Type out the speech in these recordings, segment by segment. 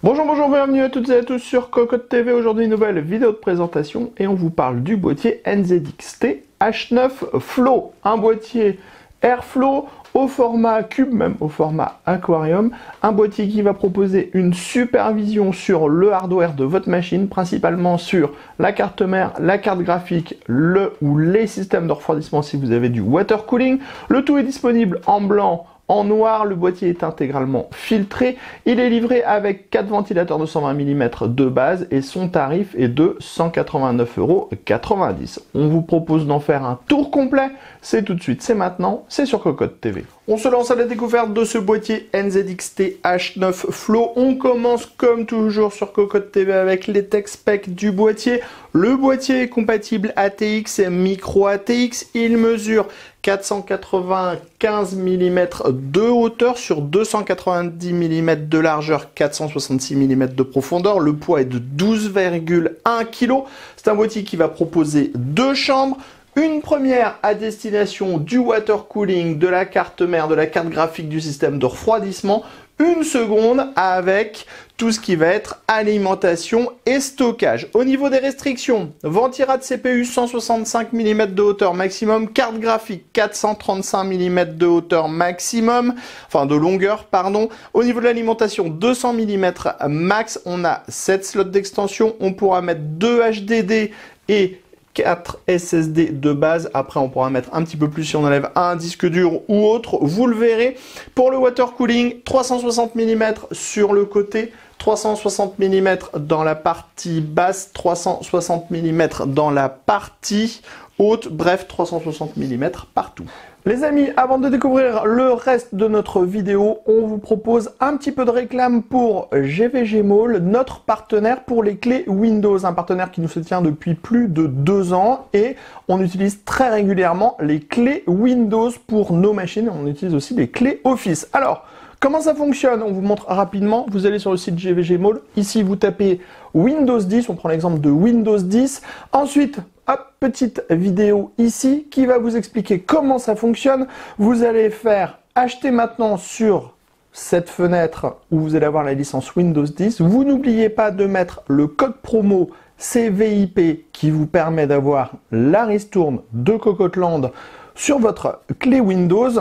Bonjour, bienvenue à toutes et à tous sur Cocotte TV. Aujourd'hui, une nouvelle vidéo de présentation et on vous parle du boîtier NZXT H9 Flow. Un boîtier Airflow au format cube, même au format aquarium. Un boîtier qui va proposer une supervision sur le hardware de votre machine, principalement sur la carte mère, la carte graphique, le ou les systèmes de refroidissement si vous avez du water cooling. Le tout est disponible en blanc, en noir, le boîtier est intégralement filtré. Il est livré avec 4 ventilateurs de 120 mm de base et son tarif est de 189,90 €. On vous propose d'en faire un tour complet. C'est tout de suite, c'est maintenant, c'est sur Cocotte TV. On se lance à la découverte de ce boîtier NZXT H9 Flow. On commence comme toujours sur Cocotte TV avec les tech specs du boîtier. Le boîtier est compatible ATX et micro ATX. Il mesure 495 mm de hauteur sur 290 mm de largeur, 466 mm de profondeur. Le poids est de 12,1 kg. C'est un boîtier qui va proposer 2 chambres. Une première à destination du water cooling, de la carte mère, de la carte graphique, du système de refroidissement. Une seconde avec tout ce qui va être alimentation et stockage. Au niveau des restrictions, ventirad CPU 165 mm de hauteur maximum, carte graphique 435 mm de hauteur maximum, enfin de longueur, pardon. Au niveau de l'alimentation, 200 mm max, on a 7 slots d'extension, on pourra mettre 2 HDD et 4 SSD de base. Après, on pourra mettre un petit peu plus si on enlève un disque dur ou autre. Vous le verrez. Pour le water cooling, 360 mm sur le côté, 360 mm dans la partie basse, 360 mm dans la partie haute. Bref, 360 mm partout. Les amis, avant de découvrir le reste de notre vidéo, on vous propose un petit peu de réclame pour GVG Mall, notre partenaire pour les clés Windows, un partenaire qui nous soutient depuis plus de 2 ans et on utilise très régulièrement les clés Windows pour nos machines. On utilise aussi les clés Office. Alors, comment ça fonctionne? On vous montre rapidement. Vous allez sur le site GVG Mall. Ici, vous tapez Windows 10. On prend l'exemple de Windows 10. Ensuite, hop, petite vidéo ici qui va vous expliquer comment ça fonctionne. Vous allez faire acheter maintenant sur cette fenêtre où vous allez avoir la licence Windows 10. Vous n'oubliez pas de mettre le code promo CVIP qui vous permet d'avoir la ristourne de Cocotland sur votre clé Windows.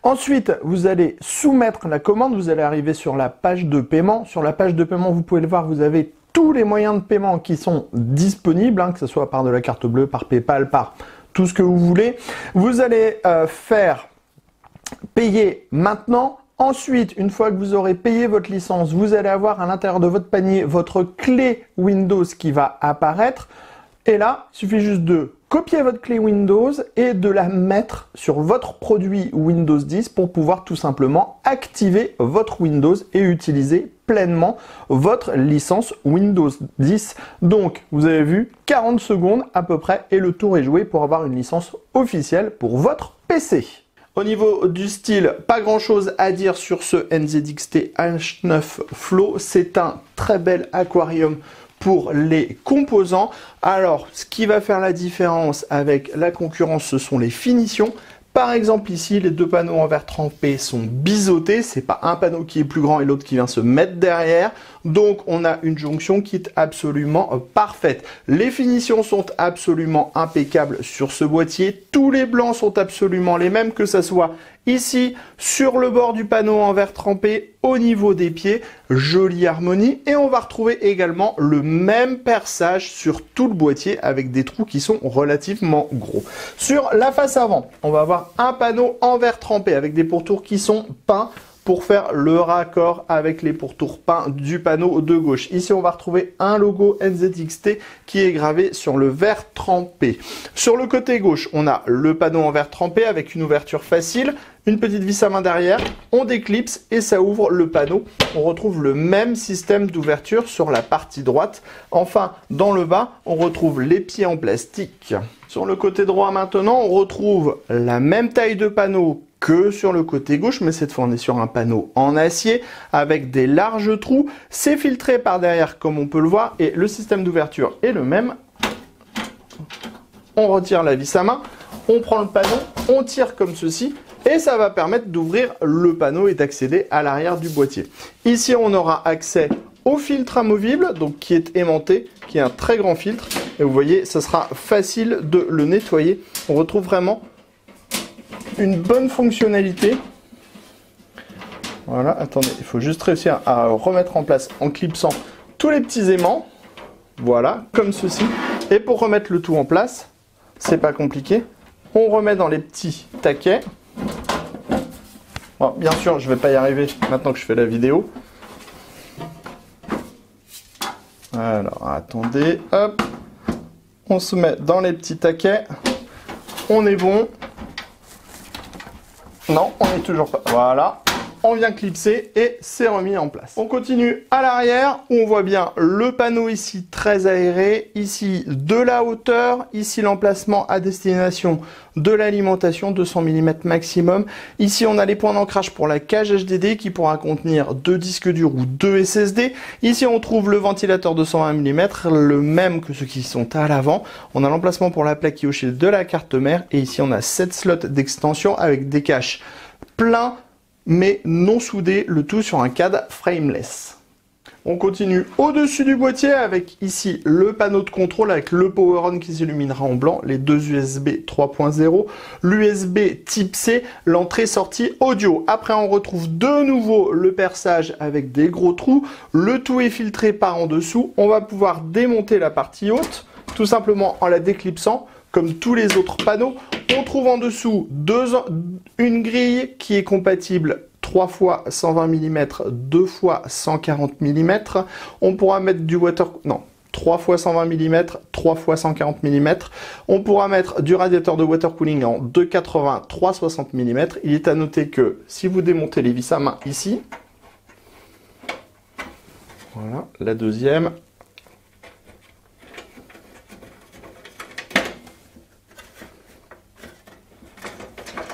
Ensuite, vous allez soumettre la commande. Vous allez arriver sur la page de paiement. Sur la page de paiement, vous pouvez le voir, vous avez tous les moyens de paiement qui sont disponibles, que ce soit par de la carte bleue, par PayPal, par tout ce que vous voulez. Vous allez faire payer maintenant. Ensuite, une fois que vous aurez payé votre licence, vous allez avoir à l'intérieur de votre panier votre clé Windows qui va apparaître. Et là, il suffit juste de copier votre clé Windows et de la mettre sur votre produit Windows 10 pour pouvoir tout simplement activer votre Windows et utiliser pleinement votre licence Windows 10. Donc, vous avez vu, 40 secondes à peu près et le tour est joué pour avoir une licence officielle pour votre PC. Au niveau du style, pas grand chose à dire sur ce NZXT H9 Flow. C'est un très bel aquarium pour les composants. Alors, ce qui va faire la différence avec la concurrence, ce sont les finitions. Par exemple, ici, les 2 panneaux en verre trempé sont biseautés. C'est pas un panneau qui est plus grand et l'autre qui vient se mettre derrière. Donc, on a une jonction qui est absolument parfaite. Les finitions sont absolument impeccables sur ce boîtier. Tous les blancs sont absolument les mêmes, que ce soit ici, sur le bord du panneau en verre trempé, au niveau des pieds, jolie harmonie. Et on va retrouver également le même perçage sur tout le boîtier avec des trous qui sont relativement gros. Sur la face avant, on va avoir un panneau en verre trempé avec des pourtours qui sont peints pour faire le raccord avec les pourtours peints du panneau de gauche. Ici, on va retrouver un logo NZXT qui est gravé sur le verre trempé. Sur le côté gauche, on a le panneau en verre trempé avec une ouverture facile, une petite vis à main derrière, on déclipse et ça ouvre le panneau. On retrouve le même système d'ouverture sur la partie droite. Enfin, dans le bas, on retrouve les pieds en plastique. Sur le côté droit maintenant, on retrouve la même taille de panneau que sur le côté gauche, mais cette fois on est sur un panneau en acier avec des larges trous. C'est filtré par derrière comme on peut le voir et le système d'ouverture est le même. On retire la vis à main, on prend le panneau, on tire comme ceci et ça va permettre d'ouvrir le panneau et d'accéder à l'arrière du boîtier. Ici on aura accès au filtre amovible, donc qui est aimanté, qui est un très grand filtre. Et vous voyez, ça sera facile de le nettoyer. On retrouve vraiment une bonne fonctionnalité. Voilà, attendez, il faut juste réussir à remettre en place en clipsant tous les petits aimants. Voilà, comme ceci. Et pour remettre le tout en place, c'est pas compliqué. On remet dans les petits taquets. Bon, bien sûr, je ne vais pas y arriver maintenant que je fais la vidéo. Alors, attendez, hop. On se met dans les petits taquets. On est bon. Non, on n'est toujours pas. Voilà. On vient clipser et c'est remis en place. On continue à l'arrière où on voit bien le panneau ici très aéré, ici de la hauteur, ici l'emplacement à destination de l'alimentation 200 mm maximum. Ici on a les points d'ancrage pour la cage HDD qui pourra contenir 2 disques durs ou 2 SSD. Ici on trouve le ventilateur 220 mm, le même que ceux qui sont à l'avant. On a l'emplacement pour la plaque IO-Shield de la carte mère et ici on a 7 slots d'extension avec des caches pleins mais non soudé, le tout sur un cadre frameless. On continue au-dessus du boîtier avec ici le panneau de contrôle avec le power on qui s'illuminera en blanc, les deux USB 3.0, l'USB type C, l'entrée-sortie audio. Après on retrouve de nouveau le perçage avec des gros trous, le tout est filtré par en dessous. On va pouvoir démonter la partie haute, tout simplement en la déclipsant. Comme tous les autres panneaux, on trouve en dessous une grille qui est compatible 3 x 120 mm, 2 x 140 mm. On pourra mettre du 3 x 120 mm, 3 x 140 mm. On pourra mettre du radiateur de water cooling en 2,80, 3,60 mm. Il est à noter que si vous démontez les vis à main ici, voilà, la deuxième.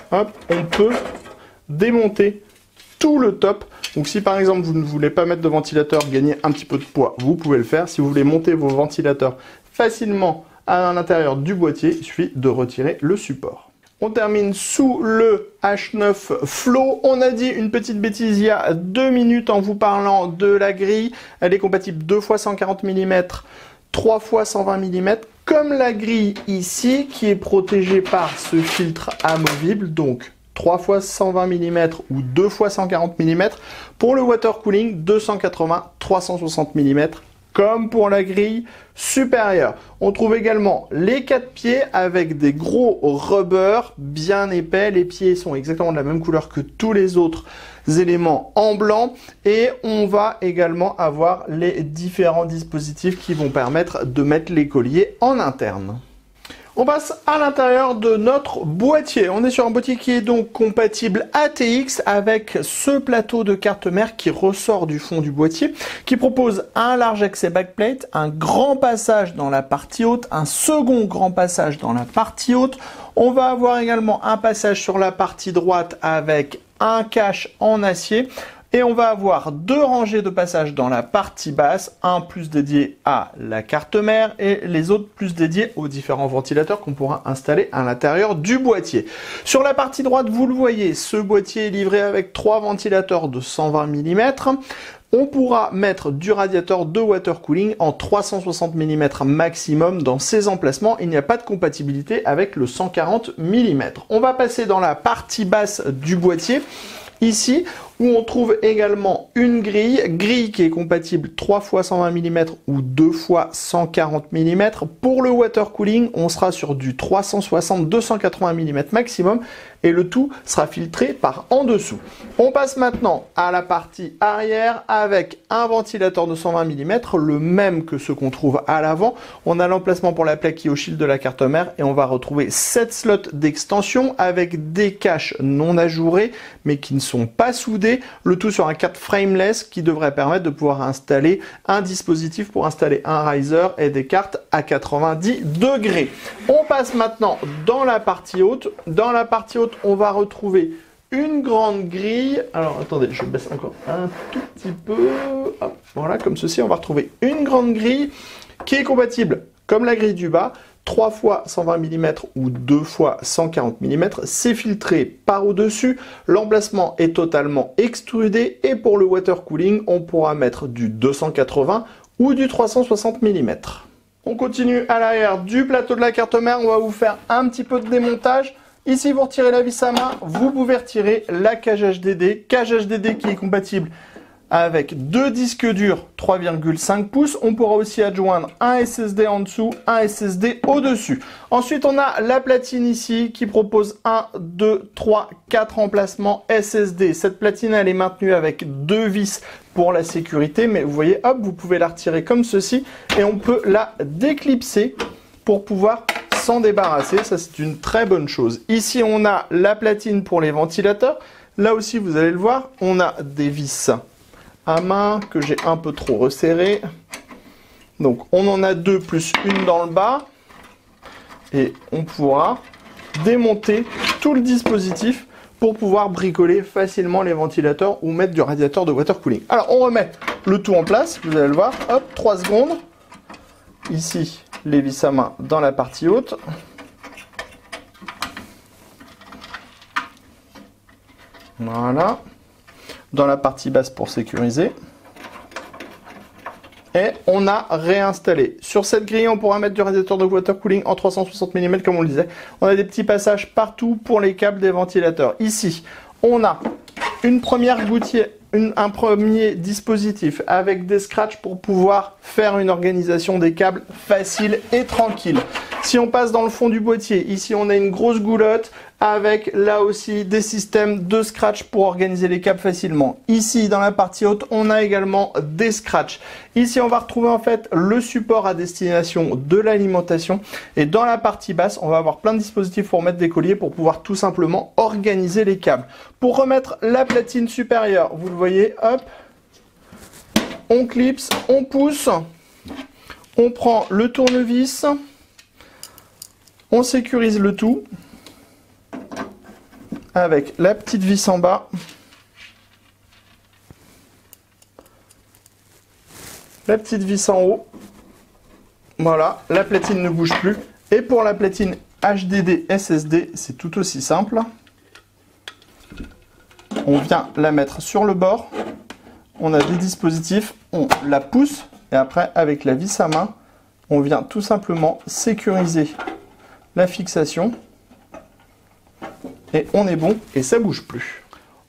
Hop, on peut démonter tout le top. Donc si par exemple vous ne voulez pas mettre de ventilateur, gagner un petit peu de poids, vous pouvez le faire. Si vous voulez monter vos ventilateurs facilement à l'intérieur du boîtier, il suffit de retirer le support. On termine sous le H9 Flow. On a dit une petite bêtise il y a 2 minutes en vous parlant de la grille. Elle est compatible 2 x 140 mm, 3 x 120 mm. Comme la grille ici, qui est protégée par ce filtre amovible, donc 3 x 120 mm ou 2 x 140 mm. Pour le water cooling, 280, 360 mm, comme pour la grille supérieure. On trouve également les 4 pieds avec des gros rubber bien épais. Les pieds sont exactement de la même couleur que tous les autres éléments en blanc et on va également avoir les différents dispositifs qui vont permettre de mettre les colliers en interne. On passe à l'intérieur de notre boîtier. On est sur un boîtier qui est donc compatible ATX avec ce plateau de carte mère qui ressort du fond du boîtier, qui propose un large accès backplate, un grand passage dans la partie haute, un second grand passage dans la partie haute. On va avoir également un passage sur la partie droite avec un cache en acier. Et on va avoir 2 rangées de passages dans la partie basse, un plus dédié à la carte mère et les autres plus dédiés aux différents ventilateurs qu'on pourra installer à l'intérieur du boîtier. Sur la partie droite, vous le voyez, ce boîtier est livré avec 3 ventilateurs de 120 mm. On pourra mettre du radiateur de water cooling en 360 mm maximum dans ces emplacements. Il n'y a pas de compatibilité avec le 140 mm. On va passer dans la partie basse du boîtier. Ici, où on trouve également une grille qui est compatible 3 x 120 mm ou 2 x 140 mm. Pour le water cooling, on sera sur du 360-280 mm maximum et le tout sera filtré par en dessous. On passe maintenant à la partie arrière avec un ventilateur de 120 mm, le même que ce qu'on trouve à l'avant. On a l'emplacement pour la plaque IO-Shield de la carte mère et on va retrouver 7 slots d'extension avec des caches non ajourées mais qui ne sont pas soudées. Le tout sur un cadre frameless qui devrait permettre de pouvoir installer un dispositif pour installer un riser et des cartes à 90 degrés. On passe maintenant dans la partie haute. Dans la partie haute, on va retrouver une grande grille. Alors attendez, je baisse encore un tout petit peu. Hop, voilà, comme ceci, on va retrouver une grande grille qui est compatible, comme la grille du bas, 3 fois 120 mm ou 2 fois 140 mm. C'est filtré par au-dessus. L'emplacement est totalement extrudé. Et pour le water cooling, on pourra mettre du 280 ou du 360 mm. On continue à l'arrière du plateau de la carte mère. On va vous faire un petit peu de démontage. Ici, vous retirez la vis à main. Vous pouvez retirer la cage HDD. Cage HDD qui est compatible avec 2 disques durs 3,5 pouces. On pourra aussi adjoindre un SSD en dessous, un SSD au-dessus. Ensuite, on a la platine ici qui propose 1, 2, 3, 4 emplacements SSD. Cette platine, elle est maintenue avec 2 vis pour la sécurité, mais vous voyez, hop, vous pouvez la retirer comme ceci et on peut la déclipser pour pouvoir s'en débarrasser. Ça, c'est une très bonne chose. Ici, on a la platine pour les ventilateurs. Là aussi, vous allez le voir, on a des vis à main que j'ai un peu trop resserré. Donc on en a 2 plus une dans le bas et on pourra démonter tout le dispositif pour pouvoir bricoler facilement les ventilateurs ou mettre du radiateur de water cooling. Alors on remet le tout en place, vous allez le voir, hop, 3 secondes. Ici les vis à main dans la partie haute. Voilà. Dans la partie basse pour sécuriser. Et on a réinstallé. Sur cette grille, on pourra mettre du radiateur de water cooling en 360 mm comme on le disait. On a des petits passages partout pour les câbles des ventilateurs. Ici, on a une première gouttière, un premier dispositif avec des scratchs pour pouvoir faire une organisation des câbles facile et tranquille. Si on passe dans le fond du boîtier, ici on a une grosse goulotte avec là aussi des systèmes de scratch pour organiser les câbles facilement. Ici dans la partie haute, on a également des scratchs. Ici on va retrouver en fait le support à destination de l'alimentation et dans la partie basse, on va avoir plein de dispositifs pour mettre des colliers pour pouvoir tout simplement organiser les câbles. Pour remettre la platine supérieure, vous le voyez, hop, on clipse, on pousse, on prend le tournevis, on sécurise le tout avec la petite vis en bas, la petite vis en haut. Voilà, la platine ne bouge plus. Et pour la platine HDD SSD, c'est tout aussi simple. On vient la mettre sur le bord. On a des dispositifs, on la pousse et après avec la vis à main, on vient tout simplement sécuriser la fixation et on est bon et ça bouge plus.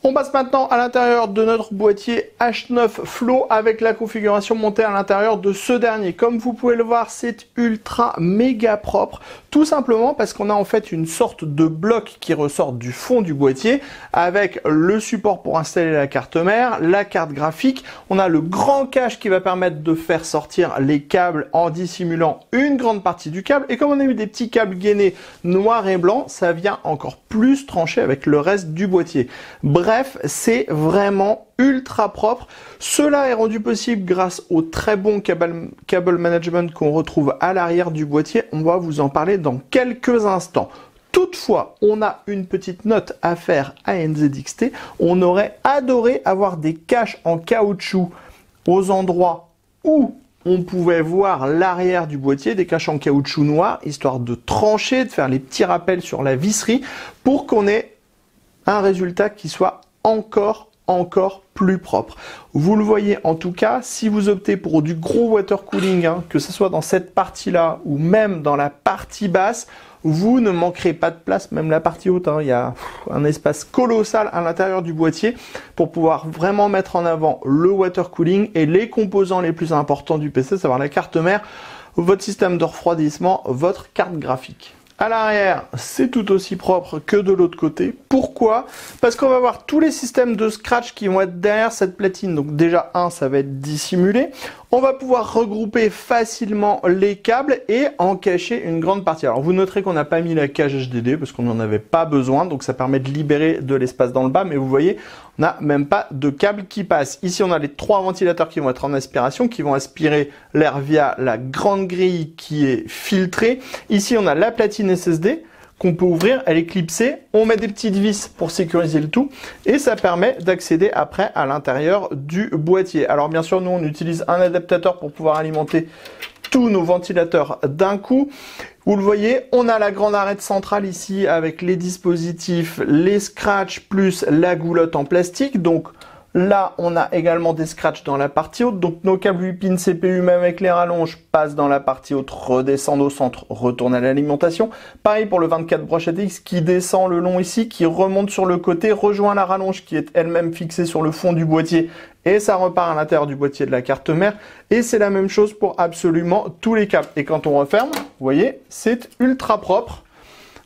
On passe maintenant à l'intérieur de notre boîtier H9 Flow avec la configuration montée à l'intérieur de ce dernier. Comme vous pouvez le voir, c'est ultra méga propre, tout simplement parce qu'on a en fait une sorte de bloc qui ressort du fond du boîtier avec le support pour installer la carte mère, la carte graphique. On a le grand cache qui va permettre de faire sortir les câbles en dissimulant une grande partie du câble. Et comme on a eu des petits câbles gainés noirs et blancs, ça vient encore plus trancher avec le reste du boîtier. Bref, c'est vraiment ultra propre. Cela est rendu possible grâce au très bon cable management qu'on retrouve à l'arrière du boîtier. On va vous en parler dans quelques instants. Toutefois, on a une petite note à faire à NZXT. On aurait adoré avoir des caches en caoutchouc aux endroits où on pouvait voir l'arrière du boîtier, des caches en caoutchouc noir, histoire de trancher, de faire les petits rappels sur la visserie pour qu'on ait un résultat qui soit encore plus propre. Vous le voyez en tout cas, si vous optez pour du gros water cooling, que ce soit dans cette partie-là ou même dans la partie basse, vous ne manquerez pas de place, même la partie haute, il y a un espace colossal à l'intérieur du boîtier pour pouvoir vraiment mettre en avant le water cooling et les composants les plus importants du PC, savoir la carte mère, votre système de refroidissement, votre carte graphique. À l'arrière, c'est tout aussi propre que de l'autre côté. Pourquoi? Parce qu'on va avoir tous les systèmes de scratch qui vont être derrière cette platine. Donc déjà, ça va être dissimulé. On va pouvoir regrouper facilement les câbles et en cacher une grande partie. Alors vous noterez qu'on n'a pas mis la cage HDD parce qu'on n'en avait pas besoin. Donc ça permet de libérer de l'espace dans le bas. Mais vous voyez, on n'a même pas de câble qui passe. Ici, on a les 3 ventilateurs qui vont être en aspiration, qui vont aspirer l'air via la grande grille qui est filtrée. Ici, on a la platine SSD qu'on peut ouvrir, elle est clipsée, on met des petites vis pour sécuriser le tout et ça permet d'accéder après à l'intérieur du boîtier. Alors bien sûr, nous on utilise un adaptateur pour pouvoir alimenter tous nos ventilateurs d'un coup. Vous le voyez, on a la grande arête centrale ici avec les dispositifs, les scratchs plus la goulotte en plastique. Donc là, on a également des scratchs dans la partie haute. Donc nos câbles 8 pins CPU, même avec les rallonges, passent dans la partie haute, redescendent au centre, retournent à l'alimentation. Pareil pour le 24 brochette X qui descend le long ici, qui remonte sur le côté, rejoint la rallonge qui est elle-même fixée sur le fond du boîtier. Et ça repart à l'intérieur du boîtier de la carte mère. Et c'est la même chose pour absolument tous les câbles. Et quand on referme, vous voyez, c'est ultra propre.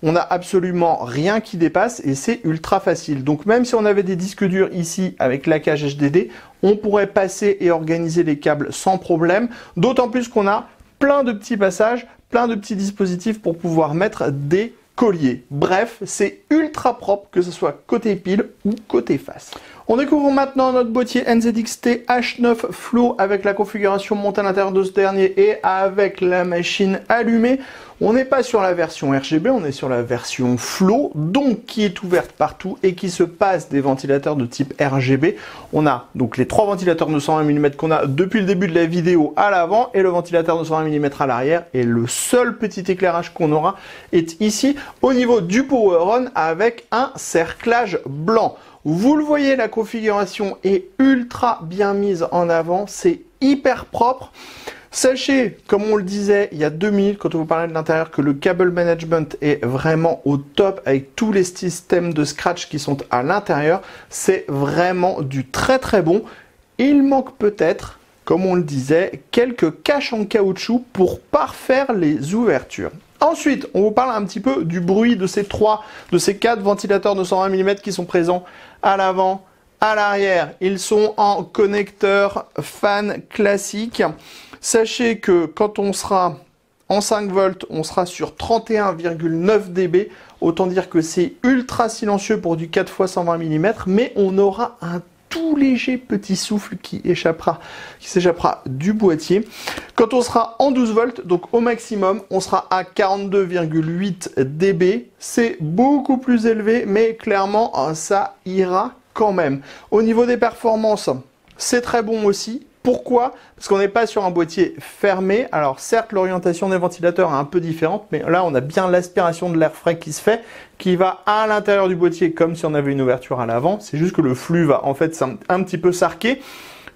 On n'a absolument rien qui dépasse et c'est ultra facile. Donc même si on avait des disques durs ici avec la cage HDD, on pourrait passer et organiser les câbles sans problème. D'autant plus qu'on a plein de petits passages, plein de petits dispositifs pour pouvoir mettre des collier. Bref, c'est ultra propre, que ce soit côté pile ou côté face. On découvre maintenant notre boîtier NZXT H9 Flow avec la configuration montée à l'intérieur de ce dernier et avec la machine allumée. On n'est pas sur la version RGB, on est sur la version Flow, donc qui est ouverte partout et qui se passe des ventilateurs de type RGB. On a donc les 3 ventilateurs de 120 mm qu'on a depuis le début de la vidéo à l'avant et le ventilateur de 120 mm à l'arrière. Et le seul petit éclairage qu'on aura est ici au niveau du Power On avec un cerclage blanc. Vous le voyez, la configuration est ultra bien mise en avant, c'est hyper propre. Sachez, comme on le disait il y a 2 minutes quand on vous parlait de l'intérieur, que le cable management est vraiment au top avec tous les systèmes de scratch qui sont à l'intérieur. C'est vraiment du très très bon. Il manque peut-être, comme on le disait, quelques caches en caoutchouc pour parfaire les ouvertures. Ensuite, on vous parle un petit peu du bruit de ces 4 ventilateurs de 120 mm qui sont présents à l'avant, à l'arrière. Ils sont en connecteur fan classique. Sachez que quand on sera en 5 volts, on sera sur 31,9 dB. Autant dire que c'est ultra silencieux pour du 4x120 mm, mais on aura un tout léger petit souffle qui s'échappera du boîtier. Quand on sera en 12 volts, donc au maximum, on sera à 42,8 dB. C'est beaucoup plus élevé, mais clairement, ça ira quand même. Au niveau des performances, c'est très bon aussi. Pourquoi? Parce qu'on n'est pas sur un boîtier fermé. Alors certes, l'orientation des ventilateurs est un peu différente, mais là, on a bien l'aspiration de l'air frais qui se fait, qui va à l'intérieur du boîtier comme si on avait une ouverture à l'avant. C'est juste que le flux va en fait un petit peu s'arquer.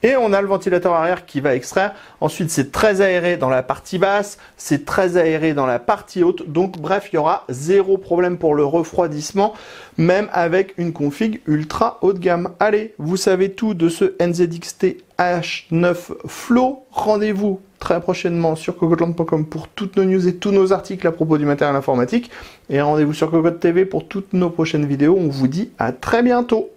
Et on a le ventilateur arrière qui va extraire. Ensuite, c'est très aéré dans la partie basse, c'est très aéré dans la partie haute. Donc, bref, il y aura zéro problème pour le refroidissement, même avec une config ultra haut de gamme. Allez, vous savez tout de ce NZXT H9 Flow. Rendez-vous très prochainement sur cocoteland.com pour toutes nos news et tous nos articles à propos du matériel informatique. Et rendez-vous sur Cocotte TV pour toutes nos prochaines vidéos. On vous dit à très bientôt.